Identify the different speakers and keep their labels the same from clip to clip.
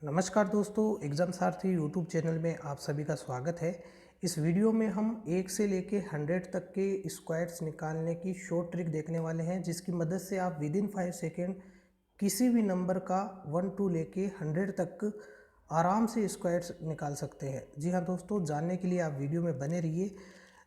Speaker 1: नमस्कार दोस्तों, एग्ज़ाम सारथी YouTube channel में आप सभी का स्वागत है। इस वीडियो में हम 1 से लेके 100 तक के स्क्वायर्स निकालने की शॉर्ट ट्रिक देखने वाले हैं, जिसकी मदद से आप विद इन 5 सेकेंड किसी भी नंबर का 1 टू लेके 100 तक आराम से स्क्वायर्स निकाल सकते हैं। जी हाँ दोस्तों, जानने के लिए आप वीडियो में बने रहिए।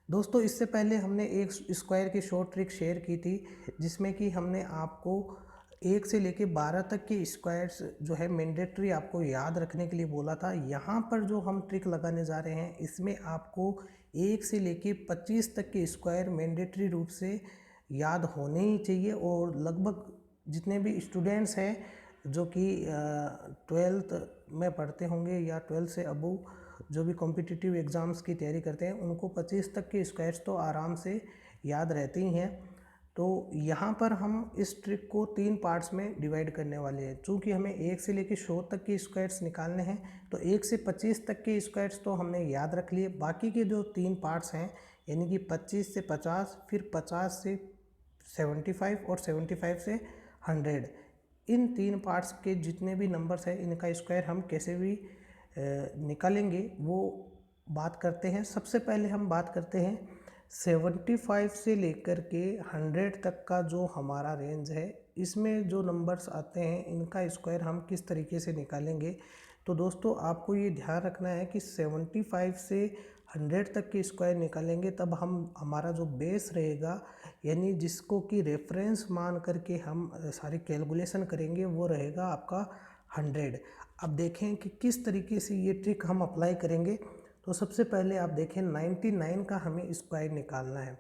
Speaker 1: दोस्तों, इससे पहले हमने एक स्क्वायर की शॉर्ट ट्रिक शेयर की थी, जिसमें कि हमने आपको 1 से लेके 12 तक के स्क्वायर्स जो है मैंडेटरी आपको याद रखने के लिए बोला था। यहाँ पर जो हम ट्रिक लगाने जा रहे हैं, इसमें आपको 1 से लेके 25 तक के स्क्वायर मैंडेटरी रूप से याद होने ही चाहिए। और लगभग जितने भी स्टूडेंट्स हैं जो कि 12th में पढ़ते होंगे या 12th से अबव जो भी कॉम्पिटिटिव एग्ज़ाम्स की तैयारी करते हैं, उनको 25 तक के स्क्वायर्स तो आराम से याद रहते ही हैं। तो यहाँ पर हम इस ट्रिक को 3 पार्ट्स में डिवाइड करने वाले हैं। चूँकि हमें 1 से लेकर 100 तक के स्क्वायर्स निकालने हैं, तो 1 से 25 तक के स्क्वायर्स तो हमने याद रख लिए। बाकी के जो 3 पार्ट्स हैं, यानी कि 25 से 50, फिर 50 से 75 और 75 से 100, इन 3 पार्ट्स के जितने भी नंबर्स हैं, इनका स्क्वायर हम कैसे भी निकालेंगे वो बात करते हैं। सबसे पहले हम बात करते हैं 75 से लेकर के 100 तक का जो हमारा रेंज है, इसमें जो नंबर्स आते हैं इनका स्क्वायर हम किस तरीके से निकालेंगे। तो दोस्तों, आपको ये ध्यान रखना है कि 75 से 100 तक के स्क्वायर निकालेंगे तब हम हमारा जो बेस रहेगा, यानी जिसको कि रेफरेंस मान करके हम सारी कैलकुलेशन करेंगे, वो रहेगा आपका 100। अब देखें कि किस तरीके से ये ट्रिक हम अप्लाई करेंगे। तो सबसे पहले आप देखें 99 का हमें स्क्वायर निकालना है।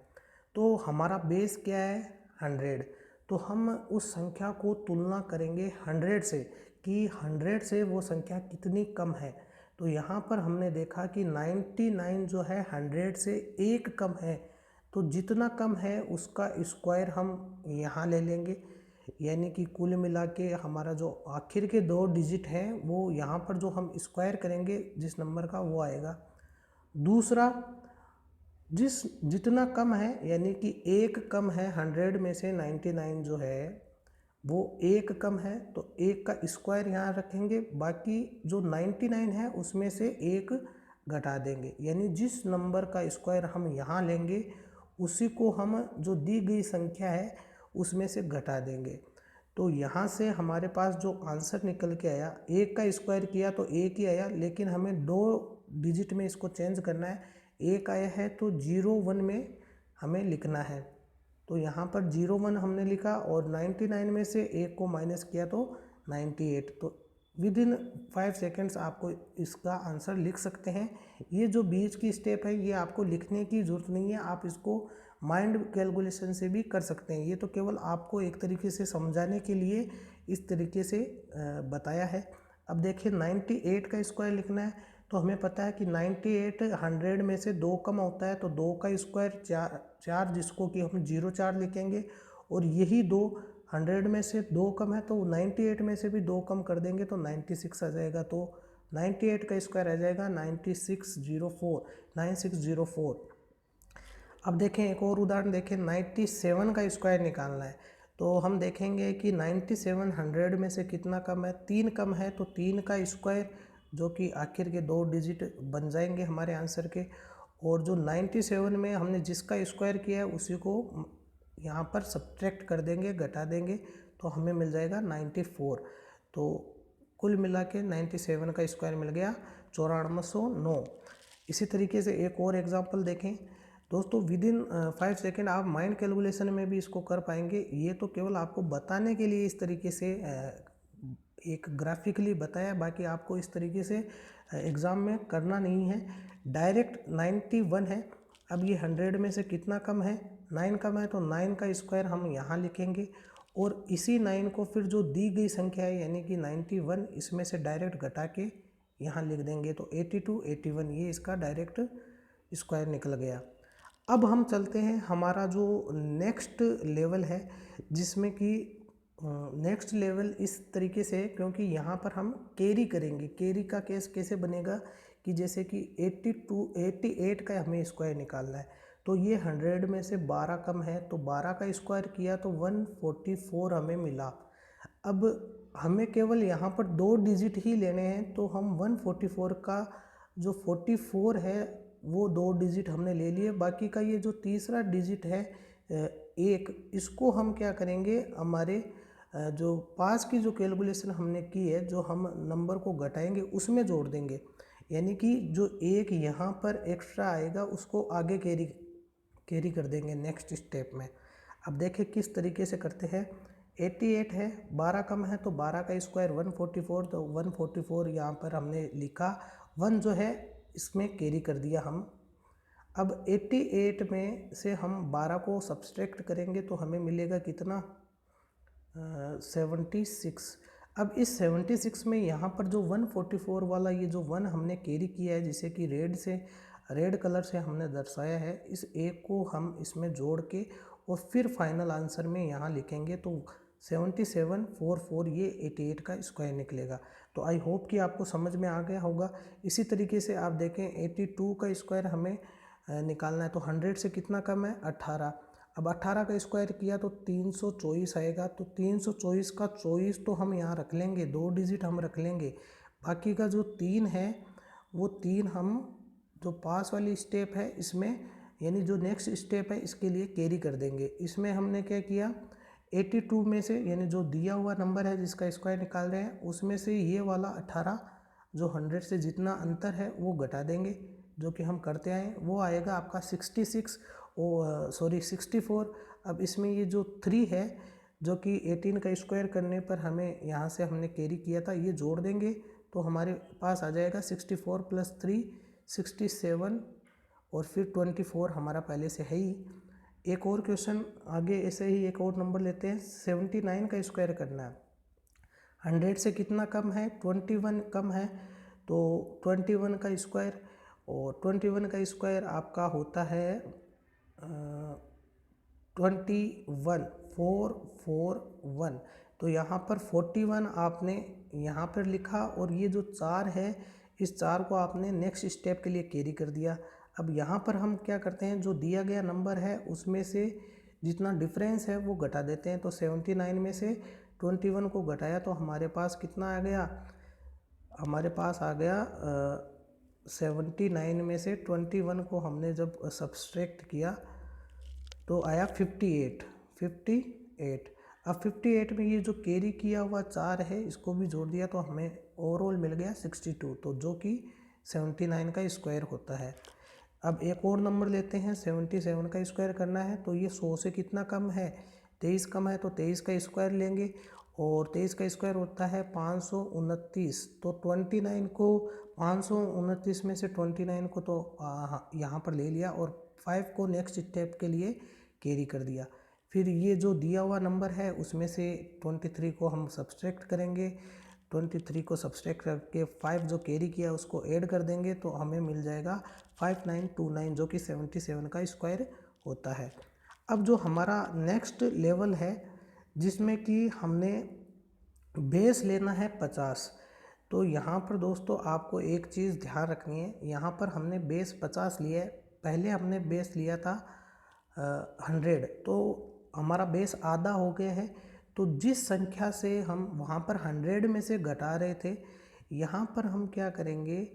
Speaker 1: तो हमारा बेस क्या है? 100। तो हम उस संख्या को तुलना करेंगे 100 से कि 100 से वो संख्या कितनी कम है। तो यहाँ पर हमने देखा कि 99 जो है 100 से 1 कम है। तो जितना कम है उसका स्क्वायर हम यहाँ ले लेंगे, यानी कि कुल मिला के हमारा जो आखिर के 2 डिजिट हैं वो यहाँ पर जो हम स्क्वायर करेंगे जिस नंबर का, वो आएगा। दूसरा, जितना कम है, यानी कि 1 कम है 100 में से, 99 जो है वो 1 कम है, तो 1 का स्क्वायर यहाँ रखेंगे। बाकी जो 99 है उसमें से 1 घटा देंगे, यानी जिस नंबर का स्क्वायर हम यहाँ लेंगे उसी को हम जो दी गई संख्या है उसमें से घटा देंगे। तो यहाँ से हमारे पास जो आंसर निकल के आया, 1 का स्क्वायर किया तो 1 ही आया, लेकिन हमें 2 डिजिट में इसको चेंज करना है। 1 आया है तो 01 में हमें लिखना है। तो यहाँ पर 01 हमने लिखा और 99 में से 1 को माइनस किया तो 98। तो विद इन 5 सेकेंड्स आपको इसका आंसर लिख सकते हैं। ये जो बीच की स्टेप है ये आपको लिखने की ज़रूरत नहीं है, आप इसको माइंड कैलकुलेशन से भी कर सकते हैं। ये तो केवल आपको एक तरीके से समझाने के लिए इस तरीके से बताया है। अब देखिए 98 का स्क्वायर लिखना है, तो हमें पता है कि 98 100 में से 2 कम होता है, तो 2 का स्क्वायर 4, जिसको कि हम 04 लिखेंगे। और यही 2 100 में से 2 कम है, तो 98 में से भी 2 कम कर देंगे तो 96 आ जाएगा। तो 98 का स्क्वायर आ जाएगा 9604। अब देखें एक और उदाहरण देखें, 97 का स्क्वायर निकालना है। तो हम देखेंगे कि 97 100 में से कितना कम है? 3 कम है, तो 3 का स्क्वायर जो कि आखिर के 2 डिजिट बन जाएंगे हमारे आंसर के। और जो 97 में हमने जिसका स्क्वायर किया है उसी को यहाँ पर सब्ट्रैक्ट कर देंगे, घटा देंगे, तो हमें मिल जाएगा 94। तो कुल मिला के 97 का स्क्वायर मिल गया 9409। इसी तरीके से एक और एग्जांपल देखें दोस्तों। विद इन 5 सेकेंड आप माइंड कैलकुलेशन में भी इसको कर पाएंगे। ये तो केवल आपको बताने के लिए इस तरीके से एक ग्राफिकली बताया, बाकी आपको इस तरीके से एग्ज़ाम में करना नहीं है। डायरेक्ट 91 है। अब ये 100 में से कितना कम है? 9 कम है, तो 9 का स्क्वायर हम यहाँ लिखेंगे और इसी 9 को फिर जो दी गई संख्या है यानी कि 91, इसमें से डायरेक्ट घटा के यहाँ लिख देंगे। तो 82 81 ये इसका डायरेक्ट स्क्वायर निकल गया। अब हम चलते हैं हमारा जो नेक्स्ट लेवल है, जिसमें कि नेक्स्ट लेवल इस तरीके से, क्योंकि यहाँ पर हम कैरी करेंगे। कैरी का केस कैसे बनेगा कि जैसे कि 88 का हमें स्क्वायर निकालना है, तो ये 100 में से 12 कम है, तो 12 का स्क्वायर किया तो 144 हमें मिला। अब हमें केवल यहाँ पर 2 डिजिट ही लेने हैं, तो हम 144 का जो 44 है वो 2 डिजिट हमने ले लिए। बाकी का ये जो तीसरा डिजिट है 1, इसको हम क्या करेंगे, हमारे जो पास की जो कैलकुलेशन हमने की है, जो हम नंबर को घटाएंगे उसमें जोड़ देंगे। यानी कि जो 1 यहाँ पर एक्स्ट्रा आएगा उसको आगे कैरी कर देंगे नेक्स्ट स्टेप में। अब देखें किस तरीके से करते हैं। 88 है, 12 कम है तो 12 का स्क्वायर 144, तो 144 यहाँ पर हमने लिखा, 1 जो है इसमें कैरी कर दिया हम। अब 88 में से हम 12 को सब्सट्रैक्ट करेंगे तो हमें मिलेगा कितना, 76। अब इस 76 में यहाँ पर जो 144 वाला ये जो 1 हमने कैरी किया है, जिसे कि रेड कलर से हमने दर्शाया है, इस एक को हम इसमें जोड़ के और फिर फाइनल आंसर में यहाँ लिखेंगे तो 7744 ये 88 का स्क्वायर निकलेगा। तो आई होप कि आपको समझ में आ गया होगा। इसी तरीके से आप देखें 82 का स्क्वायर हमें निकालना है, तो 100 से कितना कम है, 18। अब 18 का स्क्वायर किया तो 324 आएगा, तो 324 का 24 तो हम यहाँ रख लेंगे, 2 डिजिट हम रख लेंगे। बाकी का जो 3 है वो 3 हम जो पास वाली स्टेप है इसमें, यानी जो नेक्स्ट स्टेप है इसके लिए कैरी कर देंगे। इसमें हमने क्या किया, 82 में से, यानी जो दिया हुआ नंबर है जिसका स्क्वायर निकाल रहे हैं, उसमें से ये वाला 18 जो 100 से जितना अंतर है वो घटा देंगे, जो कि हम करते आए, वो आएगा आपका 64। अब इसमें ये जो 3 है जो कि 18 का स्क्वायर करने पर हमें यहाँ से हमने कैरी किया था, ये जोड़ देंगे तो हमारे पास आ जाएगा 64 + 3 67, और फिर 24 हमारा पहले से है ही। एक और क्वेश्चन आगे ऐसे ही एक और नंबर लेते हैं, 79 का स्क्वायर करना है। 100 से कितना कम है, 21 कम है, तो 21 का स्क्वायर, और 21 का स्क्वायर आपका होता है 441। तो यहाँ पर 41 आपने यहाँ पर लिखा, और ये जो 4 है इस 4 को आपने नेक्स्ट स्टेप के लिए कैरी कर दिया। अब यहाँ पर हम क्या करते हैं, जो दिया गया नंबर है उसमें से जितना डिफरेंस है वो घटा देते हैं। तो 79 में से 21 को घटाया तो हमारे पास कितना आ गया, हमारे पास आ गया 79 में से 21 को हमने जब सब्सट्रैक्ट किया तो आया 58। अब 58 में ये जो कैरी किया हुआ 4 है इसको भी जोड़ दिया तो हमें ओवरऑल मिल गया 62, तो जो कि 79 का स्क्वायर होता है। अब एक और नंबर लेते हैं, 77 का स्क्वायर करना है, तो ये 100 से कितना कम है, 23 कम है, तो 23 का स्क्वायर लेंगे, और 23 का स्क्वायर होता है 529। तो 29 को 529 में से 29 को तो यहाँ पर ले लिया, और 5 को नेक्स्ट स्टेप के लिए कैरी कर दिया। फिर ये जो दिया हुआ नंबर है उसमें से 23 को हम सब्सट्रैक्ट करेंगे, 23 को सब्सट्रैक्ट करके 5 जो कैरी किया उसको ऐड कर देंगे तो हमें मिल जाएगा 5929, जो कि 77 का स्क्वायर होता है। अब जो हमारा नेक्स्ट लेवल है जिसमें कि हमने बेस लेना है 50, तो यहाँ पर दोस्तों आपको एक चीज़ ध्यान रखनी है, यहाँ पर हमने बेस 50 लिया है, पहले हमने बेस लिया था 100, तो हमारा बेस आधा हो गया है। तो जिस संख्या से हम वहाँ पर 100 में से घटा रहे थे, यहाँ पर हम क्या करेंगे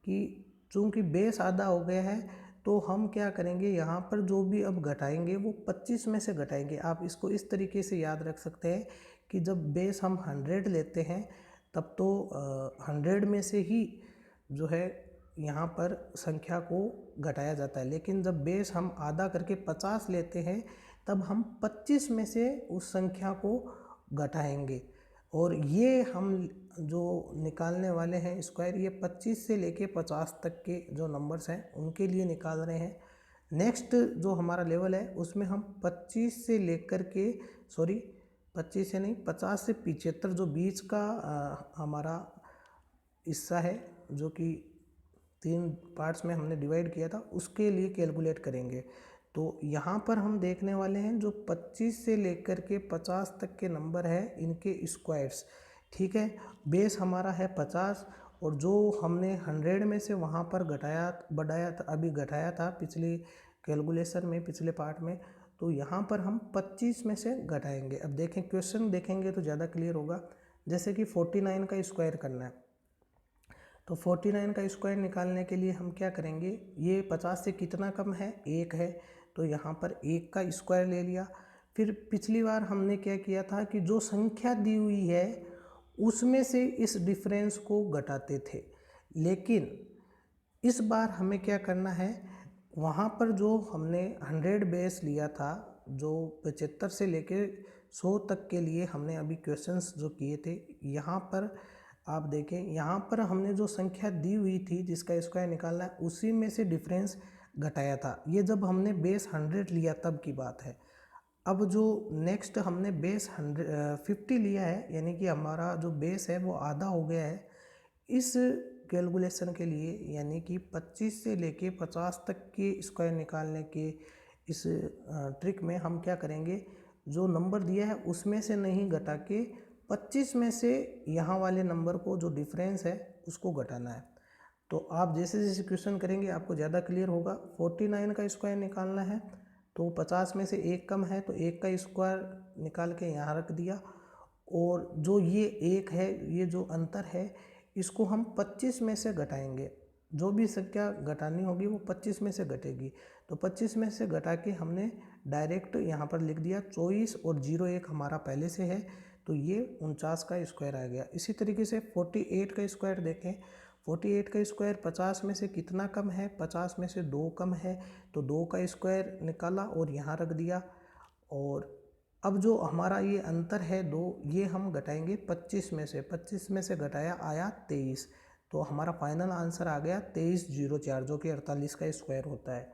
Speaker 1: कि चूँकि बेस आधा हो गया है तो हम क्या करेंगे, यहाँ पर जो भी अब घटाएंगे वो 25 में से घटाएंगे। आप इसको इस तरीके से याद रख सकते हैं कि जब बेस हम 100 लेते हैं तब तो 100 में से ही जो है यहाँ पर संख्या को घटाया जाता है, लेकिन जब बेस हम आधा करके 50 लेते हैं तब हम 25 में से उस संख्या को घटाएंगे। और ये हम जो निकालने वाले हैं स्क्वायर, ये 25 से लेके 50 तक के जो नंबर्स हैं उनके लिए निकाल रहे हैं। नेक्स्ट जो हमारा लेवल है उसमें हम 25 से लेकर के 25 से नहीं, 50 से 75 जो बीच का हमारा हिस्सा है, जो कि 3 पार्ट्स में हमने डिवाइड किया था, उसके लिए कैलकुलेट करेंगे। तो यहाँ पर हम देखने वाले हैं जो 25 से लेकर के 50 तक के नंबर है इनके स्क्वायर्स, ठीक है। बेस हमारा है 50, और जो हमने 100 में से वहाँ पर घटाया था पिछली कैलकुलेशन में, पिछले पार्ट में, तो यहाँ पर हम 25 में से घटाएंगे। अब देखें क्वेश्चन देखेंगे तो ज़्यादा क्लियर होगा। जैसे कि 49 का स्क्वायर करना है, तो 49 का स्क्वायर निकालने के लिए हम क्या करेंगे, ये 50 से कितना कम है, 1 है, तो यहाँ पर 1 का स्क्वायर ले लिया। फिर पिछली बार हमने क्या किया था कि जो संख्या दी हुई है उसमें से इस डिफरेंस को घटाते थे, लेकिन इस बार हमें क्या करना है, वहाँ पर जो हमने 100 बेस लिया था, जो 75 से लेके 100 तक के लिए हमने अभी क्वेश्चंस जो किए थे, यहाँ पर आप देखें, यहाँ पर हमने जो संख्या दी हुई थी जिसका स्क्वायर निकालना है उसी में से डिफरेंस घटाया था। ये जब हमने बेस 100 लिया तब की बात है। अब जो नेक्स्ट हमने बेस 50 लिया है, यानी कि हमारा जो बेस है वो आधा हो गया है। इस कैलकुलेशन के लिए यानी कि 25 से लेके 50 तक के स्क्वायर निकालने के इस ट्रिक में हम क्या करेंगे, जो नंबर दिया है उसमें से नहीं घटा के 25 में से यहाँ वाले नंबर को जो डिफरेंस है उसको घटाना है। तो आप जैसे जैसे क्वेश्चन करेंगे आपको ज़्यादा क्लियर होगा। 49 का स्क्वायर निकालना है तो 50 में से 1 कम है तो 1 का स्क्वायर निकाल के यहाँ रख दिया, और जो ये 1 है, ये जो अंतर है, इसको हम 25 में से घटाएंगे। जो भी संख्या घटानी होगी वो 25 में से घटेगी, तो 25 में से घटा के हमने डायरेक्ट यहाँ पर लिख दिया 24 और 01 हमारा पहले से है, तो ये 49 का स्क्वायर आ गया। इसी तरीके से 48 का स्क्वायर देखें, 48 का स्क्वायर 50 में से कितना कम है, 50 में से 2 कम है, तो 2 का स्क्वायर निकाला और यहाँ रख दिया। और अब जो हमारा ये अंतर है 2, ये हम घटाएंगे 25 में से, 25 में से घटाया आया 23, तो हमारा फाइनल आंसर आ गया 2304, जो कि 48 का स्क्वायर होता है।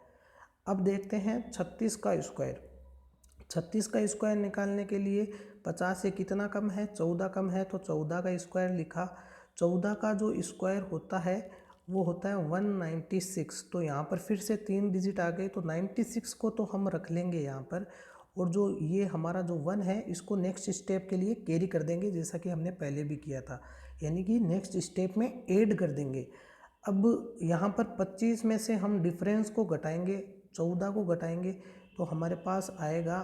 Speaker 1: अब देखते हैं 36 का स्क्वायर। 36 का स्क्वायर निकालने के लिए 50 से कितना कम है, 14 कम है, तो 14 का स्क्वायर लिखा। 14 का जो स्क्वायर होता है वो होता है 196, तो यहाँ पर फिर से 3 डिजिट आ गए, तो 96 को तो हम रख लेंगे यहाँ पर, और जो ये हमारा जो 1 है इसको नेक्स्ट स्टेप के लिए कैरी कर देंगे, जैसा कि हमने पहले भी किया था, यानी कि नेक्स्ट स्टेप में ऐड कर देंगे। अब यहाँ पर 25 में से हम डिफरेंस को घटाएंगे, 14 को घटाएंगे, तो हमारे पास आएगा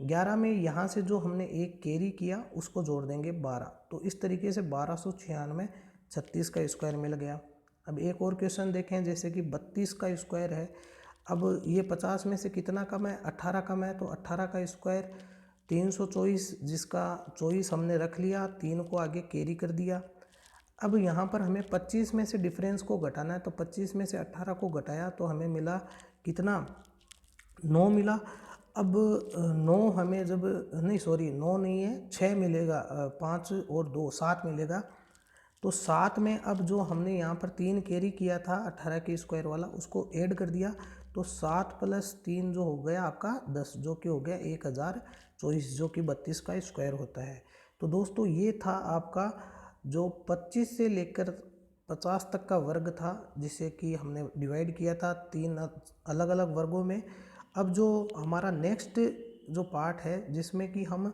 Speaker 1: 11 में यहाँ से जो हमने एक कैरी किया उसको जोड़ देंगे 12, तो इस तरीके से 1296 36 का स्क्वायर मिल गया। अब एक और क्वेश्चन देखें, जैसे कि 32 का स्क्वायर है। अब ये 50 में से कितना कम है, 18 कम है, तो 18 का स्क्वायर 324, जिसका 24 हमने रख लिया, 3 को आगे कैरी कर दिया। अब यहाँ पर हमें 25 में से डिफरेंस को घटाना है, तो 25 में से 18 को घटाया तो हमें मिला कितना, 9 मिला। अब 9 हमें जब नहीं, सॉरी 9 नहीं है, 6 मिलेगा, 5 और 2 7 मिलेगा, तो 7 में अब जो हमने यहाँ पर 3 कैरी किया था 18 के स्क्वायर वाला उसको ऐड कर दिया, तो 7 + 3 जो हो गया आपका 10, जो कि हो गया 1024, जो कि 32 का स्क्वायर होता है। तो दोस्तों ये था आपका जो 25 से लेकर 50 तक का वर्ग था, जिसे कि हमने डिवाइड किया था 3 अलग अलग वर्गों में। अब जो हमारा नेक्स्ट जो पार्ट है जिसमें कि हम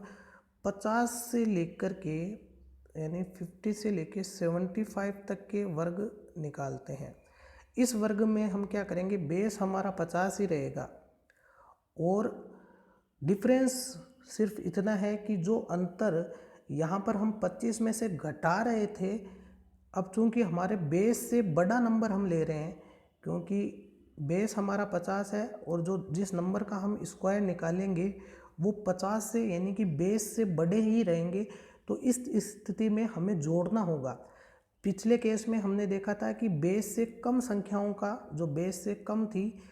Speaker 1: 50 से लेकर के यानी 50 से लेके 75 तक के वर्ग निकालते हैं। इस वर्ग में हम क्या करेंगे, बेस हमारा 50 ही रहेगा और डिफरेंस सिर्फ इतना है कि जो अंतर यहाँ पर हम 25 में से घटा रहे थे, अब चूंकि हमारे बेस से बड़ा नंबर हम ले रहे हैं, क्योंकि बेस हमारा 50 है और जो जिस नंबर का हम स्क्वायर निकालेंगे वो 50 से यानी कि बेस से बड़े ही रहेंगे, तो इस स्थिति में हमें जोड़ना होगा। पिछले केस में हमने देखा था कि बेस से कम संख्याओं का, जो बेस से कम थी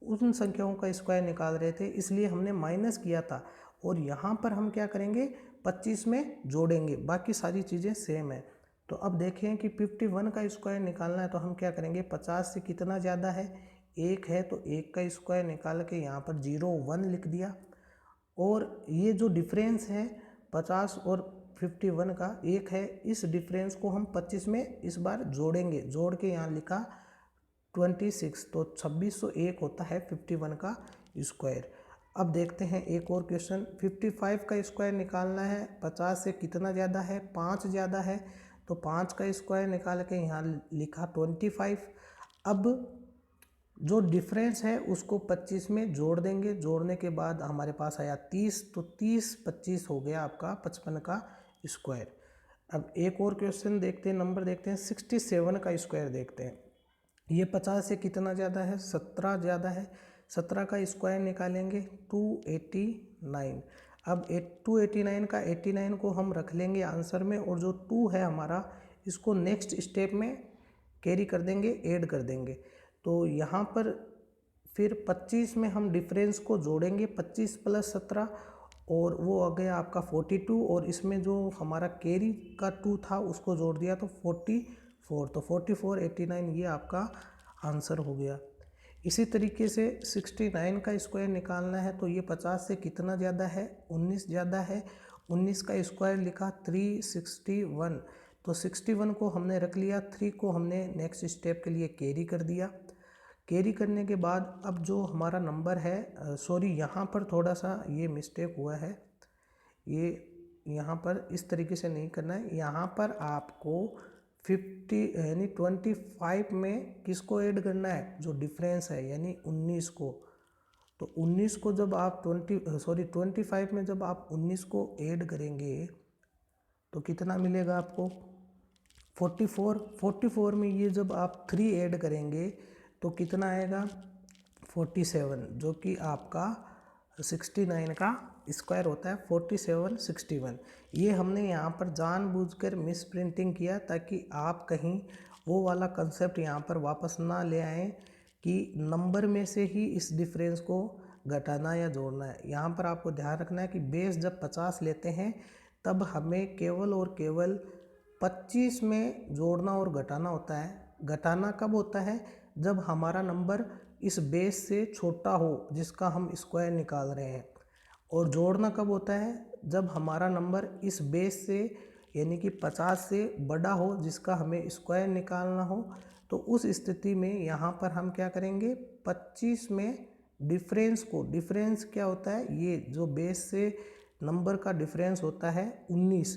Speaker 1: उन संख्याओं का स्क्वायर निकाल रहे थे, इसलिए हमने माइनस किया था, और यहाँ पर हम क्या करेंगे 25 में जोड़ेंगे, बाकी सारी चीज़ें सेम है। तो अब देखें कि 51 का स्क्वायर निकालना है, तो हम क्या करेंगे, 50 से कितना ज़्यादा है, 1 है, तो 1 का स्क्वायर निकाल के यहाँ पर 01 लिख दिया, और ये जो डिफरेंस है 50 और 51 का 1 है, इस डिफरेंस को हम 25 में इस बार जोड़ेंगे, जोड़ के यहाँ लिखा 26, तो 2601 होता है 51 का स्क्वायर। अब देखते हैं एक और क्वेश्चन, 55 का स्क्वायर निकालना है, 50 से कितना ज़्यादा है, 5 ज़्यादा है, तो 5 का स्क्वायर निकाल के यहाँ लिखा 25। अब जो डिफरेंस है उसको 25 में जोड़ देंगे, जोड़ने के बाद हमारे पास आया 30, तो 30 25 हो गया आपका 55 का स्क्वायर। अब एक और क्वेश्चन देखते हैं, नंबर देखते हैं, 67 का स्क्वायर देखते हैं। ये 50 से कितना ज़्यादा है, 17 ज़्यादा है। 17 का स्क्वायर निकालेंगे 289। अब 289 का 89 को हम रख लेंगे आंसर में, और जो 2 है हमारा इसको नेक्स्ट स्टेप में कैरी कर देंगे, ऐड कर देंगे। तो यहाँ पर फिर 25 में हम डिफरेंस को जोड़ेंगे, 25 प्लस 17, और वो आ गया आपका 42, और इसमें जो हमारा कैरी का 2 था उसको जोड़ दिया तो 44। तो 44 89 ये आपका आंसर हो गया। इसी तरीके से 69 का स्क्वायर निकालना है, तो ये 50 से कितना ज़्यादा है, 19 ज़्यादा है। 19 का स्क्वायर लिखा 361, तो 61 को हमने रख लिया, 3 को हमने नेक्स्ट स्टेप के लिए कैरी कर दिया। कैरी करने के बाद अब जो हमारा नंबर है, सॉरी यहाँ पर थोड़ा सा ये मिस्टेक हुआ है, ये यहाँ पर इस तरीके से नहीं करना है। यहाँ पर आपको 50 यानी 25 में किसको ऐड करना है, जो डिफरेंस है यानी 19 को। तो 19 को जब आप 25 में जब आप 19 को ऐड करेंगे तो कितना मिलेगा आपको, 44 में ये जब आप 3 ऐड करेंगे तो कितना आएगा, 47, जो कि आपका 69 का स्क्वायर होता है, 47 61। ये हमने यहाँ पर जानबूझकर मिस प्रिंटिंग किया ताकि आप कहीं वो वाला कंसेप्ट यहाँ पर वापस ना ले आएँ कि नंबर में से ही इस डिफरेंस को घटाना या जोड़ना है। यहाँ पर आपको ध्यान रखना है कि बेस जब 50 लेते हैं तब हमें केवल और केवल 25 में जोड़ना और घटाना होता है। घटाना कब होता है, जब हमारा नंबर इस बेस से छोटा हो जिसका हम स्क्वायर निकाल रहे हैं, और जोड़ना कब होता है, जब हमारा नंबर इस बेस से यानी कि 50 से बड़ा हो जिसका हमें स्क्वायर निकालना हो। तो उस स्थिति में यहाँ पर हम क्या करेंगे, 25 में डिफरेंस क्या होता है, ये जो बेस से नंबर का डिफरेंस होता है 19।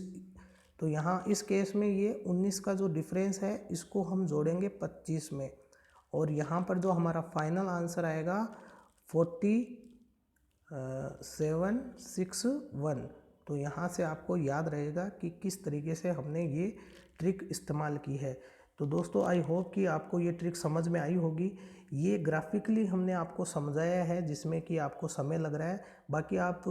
Speaker 1: तो यहाँ इस केस में ये 19 का जो डिफरेंस है इसको हम जोड़ेंगे 25 में, और यहाँ पर जो हमारा फाइनल आंसर आएगा 4761। तो यहाँ से आपको याद रहेगा कि किस तरीके से हमने ये ट्रिक इस्तेमाल की है। तो दोस्तों आई होप कि आपको ये ट्रिक समझ में आई होगी। ये ग्राफिकली हमने आपको समझाया है जिसमें कि आपको समय लग रहा है, बाकी आप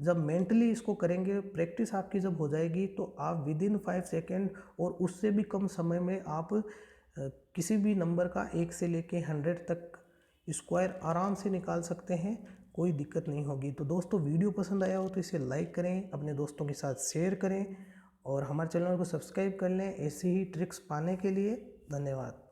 Speaker 1: जब मेंटली इसको करेंगे, प्रैक्टिस आपकी जब हो जाएगी तो आप विदिन 5 सेकेंड और उससे भी कम समय में आप किसी भी नंबर का 1 से लेके 100 तक स्क्वायर आराम से निकाल सकते हैं, कोई दिक्कत नहीं होगी। तो दोस्तों वीडियो पसंद आया हो तो इसे लाइक करें, अपने दोस्तों के साथ शेयर करें और हमारे चैनल को सब्सक्राइब कर लें ऐसे ही ट्रिक्स पाने के लिए। धन्यवाद।